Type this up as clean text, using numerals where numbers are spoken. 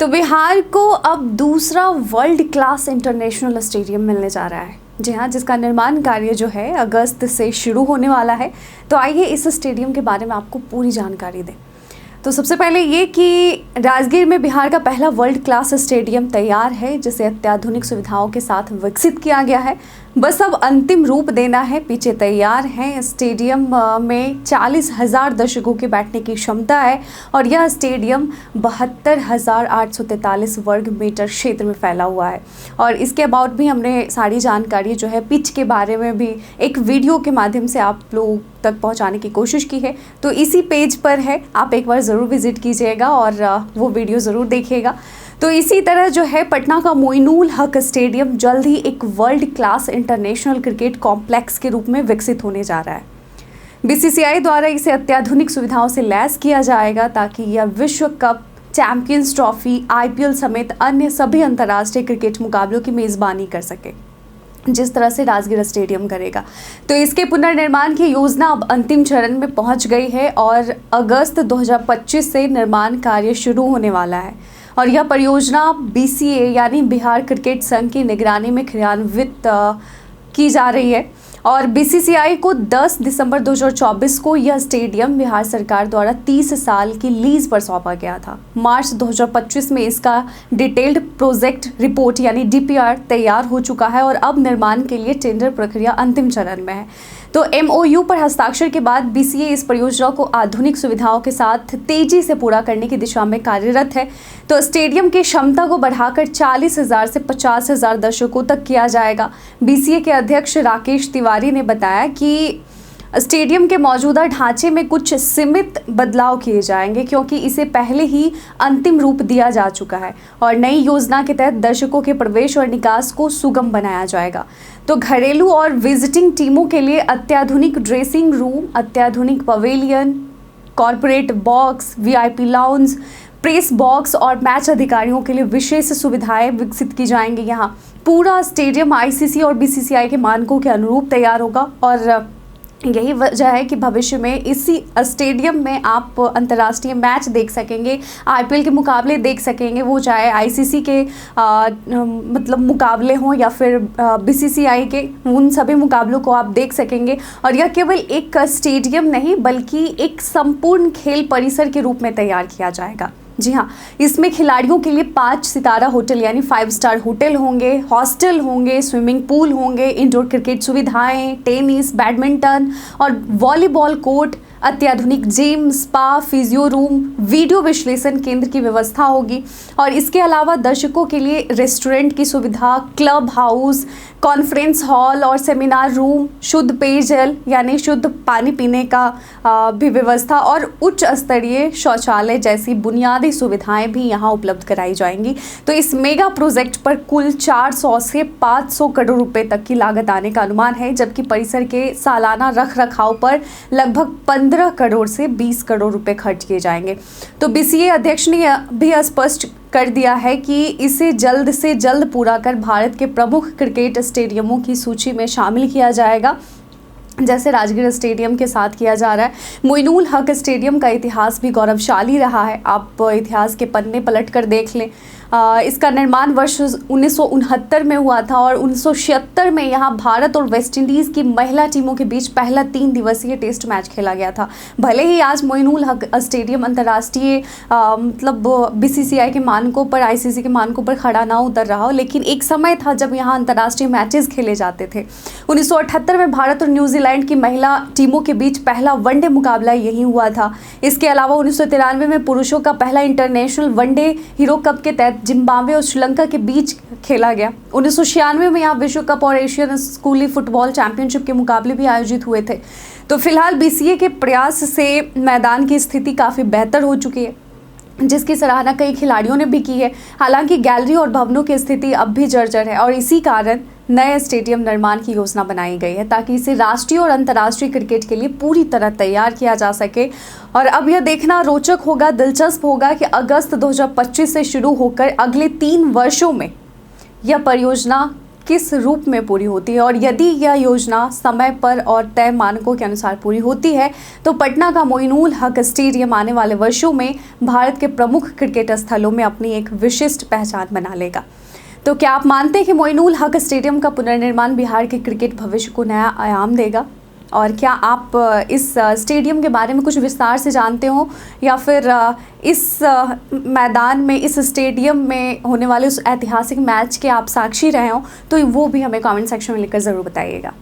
तो बिहार को अब दूसरा वर्ल्ड क्लास इंटरनेशनल स्टेडियम मिलने जा रहा है। जी हाँ, जिसका निर्माण कार्य जो है अगस्त से शुरू होने वाला है। तो आइए इस स्टेडियम के बारे में आपको पूरी जानकारी दें। तो सबसे पहले ये कि राजगीर में बिहार का पहला वर्ल्ड क्लास स्टेडियम तैयार है, जिसे अत्याधुनिक सुविधाओं के साथ विकसित किया गया है। बस अब अंतिम रूप देना है। पीछे तैयार है। स्टेडियम में 40,000 दर्शकों के बैठने की क्षमता है और यह स्टेडियम 72,843 वर्ग मीटर क्षेत्र में फैला हुआ है। और इसके अबाउट भी हमने सारी जानकारी जो है पिच के बारे में भी एक वीडियो के माध्यम से आप लोग तक पहुंचाने की कोशिश की है। तो इसी पेज पर है, आप एक बार ज़रूर विजिट कीजिएगा और वो वीडियो ज़रूर देखिएगा। तो इसी तरह जो है पटना का मोइनुल हक स्टेडियम जल्द ही एक world class international cricket complex के रूप में विकसित होने जा रहा है। बीसीसीआई द्वारा इसे अत्याधुनिक सुविधाओं से लैस किया जाएगा ताकि यह विश्व कप, चैंपियंस ट्रॉफी, आईपीएल समेत अन्य सभी अंतर्राष्ट्रीय क्रिकेट मुकाबलों की मेज़बानी कर सके, जिस तरह से राजगीर स्टेडियम करेगा। तो इसके पुनर्निर्माण की योजना अब अंतिम चरण में पहुंच गई है और अगस्त 2025 से निर्माण कार्य शुरू होने वाला है। और यह परियोजना बीसीए यानी बिहार क्रिकेट संघ की निगरानी में क्रियान्वित की जा रही है। और बीसीसीआई को 10 दिसंबर 2024 को यह स्टेडियम बिहार सरकार द्वारा 30 साल की लीज पर सौंपा गया था। मार्च 2025 में इसका डिटेल्ड प्रोजेक्ट रिपोर्ट यानी डीपीआर तैयार हो चुका है और अब निर्माण के लिए टेंडर प्रक्रिया अंतिम चरण में है। तो एमओयू पर हस्ताक्षर के बाद बीसीए इस परियोजना को आधुनिक सुविधाओं के साथ तेजी से पूरा करने की दिशा में कार्यरत है। तो स्टेडियम की क्षमता को बढ़ाकर 40,000 से 50,000 दर्शकों तक किया जाएगा। बीसीए के अध्यक्ष राकेश तिवारी ने बताया कि स्टेडियम के मौजूदा ढांचे में कुछ सीमित बदलाव किए जाएंगे क्योंकि इसे पहले ही अंतिम रूप दिया जा चुका है और नई योजना के तहत दर्शकों के प्रवेश और निकास को सुगम बनाया जाएगा। तो घरेलू और विजिटिंग टीमों के लिए अत्याधुनिक ड्रेसिंग रूम, अत्याधुनिक pavilion, corporate box, VIP lounge, press box और मैच अधिकारियों के लिए विशेष सुविधाएं विकसित की जाएंगी। यहाँ पूरा स्टेडियम आईसीसी और बीसीसीआई के मानकों के अनुरूप तैयार होगा और यही वजह है कि भविष्य में इसी स्टेडियम में आप अंतर्राष्ट्रीय मैच देख सकेंगे, आईपीएल के मुकाबले देख सकेंगे, वो चाहे आईसीसी के मतलब मुकाबले हों या फिर बीसीसीआई के, उन सभी मुकाबलों को आप देख सकेंगे। और यह केवल एक स्टेडियम नहीं बल्कि एक संपूर्ण खेल परिसर के रूप में तैयार किया जाएगा। जी हाँ, इसमें खिलाड़ियों के लिए 5 सितारा होटल यानी 5 स्टार होटल होंगे, हॉस्टल होंगे, स्विमिंग पूल होंगे, इंडोर क्रिकेट सुविधाएं, टेनिस, बैडमिंटन और वॉलीबॉल कोर्ट, अत्याधुनिक gym, spa, physio room, video विश्लेषण केंद्र की व्यवस्था होगी। और इसके अलावा दर्शकों के लिए रेस्टोरेंट की सुविधा, क्लब हाउस, कॉन्फ्रेंस हॉल और सेमिनार रूम, शुद्ध पेयजल यानी शुद्ध पानी पीने का भी व्यवस्था और उच्च स्तरीय शौचालय जैसी बुनियादी सुविधाएं भी यहां उपलब्ध कराई जाएंगी। तो इस मेगा प्रोजेक्ट पर कुल 400 से 500 करोड़ रुपए तक की लागत आने का अनुमान है, जबकि परिसर के सालाना रख रखाव पर लगभग 15 करोड़ से 20 करोड़ रुपए खर्च किए जाएंगे। तो बीसीए अध्यक्ष ने भी स्पष्ट कर दिया है कि इसे जल्द से जल्द पूरा कर भारत के प्रमुख क्रिकेट स्टेडियमों की सूची में शामिल किया जाएगा, जैसे राजगीर स्टेडियम के साथ किया जा रहा है। मोइनुल हक स्टेडियम का इतिहास भी गौरवशाली रहा है। आप इतिहास के पन्ने पलट कर देख लें। इसका निर्माण वर्ष 1969 में हुआ था और 1976 में यहाँ भारत और वेस्ट इंडीज़ की महिला टीमों के बीच पहला 3 दिवसीय टेस्ट मैच खेला गया था। भले ही आज मोइनुल हक स्टेडियम अंतर्राष्ट्रीय मतलब बीसीसीआई के मानकों पर, आईसीसी के मानकों पर खड़ा ना उतर रहा हो, लेकिन एक समय था जब यहाँ अंतर्राष्ट्रीय मैचेस खेले जाते थे। 1978 में भारत और न्यूजीलैंड की महिला टीमों के बीच पहला वनडे मुकाबला यही हुआ था। इसके अलावा 1993 में पुरुषों का पहला इंटरनेशनल वनडे हीरो कप के तहत जिम्बाब्वे और श्रीलंका के बीच खेला गया। 1996 में यहाँ विश्व कप और एशियन स्कूली फुटबॉल चैंपियनशिप के मुकाबले भी आयोजित हुए थे। तो फिलहाल बीसीए के प्रयास से मैदान की स्थिति काफ़ी बेहतर हो चुकी है, जिसकी सराहना कई खिलाड़ियों ने भी की है। हालांकि गैलरी और भवनों की स्थिति अब भी जर्जर है और इसी कारण नए स्टेडियम निर्माण की योजना बनाई गई है ताकि इसे राष्ट्रीय और अंतर्राष्ट्रीय क्रिकेट के लिए पूरी तरह तैयार किया जा सके। और अब यह देखना रोचक होगा, दिलचस्प होगा कि अगस्त 2025 से शुरू होकर अगले 3 वर्षों में यह परियोजना किस रूप में पूरी होती है, और यदि यह योजना समय पर और तय मानकों के अनुसार पूरी होती है तो पटना का मोइनुल हक स्टेडियम आने वाले वर्षों में भारत के प्रमुख क्रिकेट स्थलों में अपनी एक विशिष्ट पहचान बना लेगा। तो क्या आप मानते हैं कि मोइनुल हक स्टेडियम का पुनर्निर्माण बिहार के क्रिकेट भविष्य को नया आयाम देगा? और क्या आप इस स्टेडियम के बारे में कुछ विस्तार से जानते हो, या फिर इस मैदान में, इस स्टेडियम में होने वाले उस ऐतिहासिक मैच के आप साक्षी रहे हो? तो वो भी हमें कमेंट सेक्शन में लिखकर ज़रूर बताइएगा।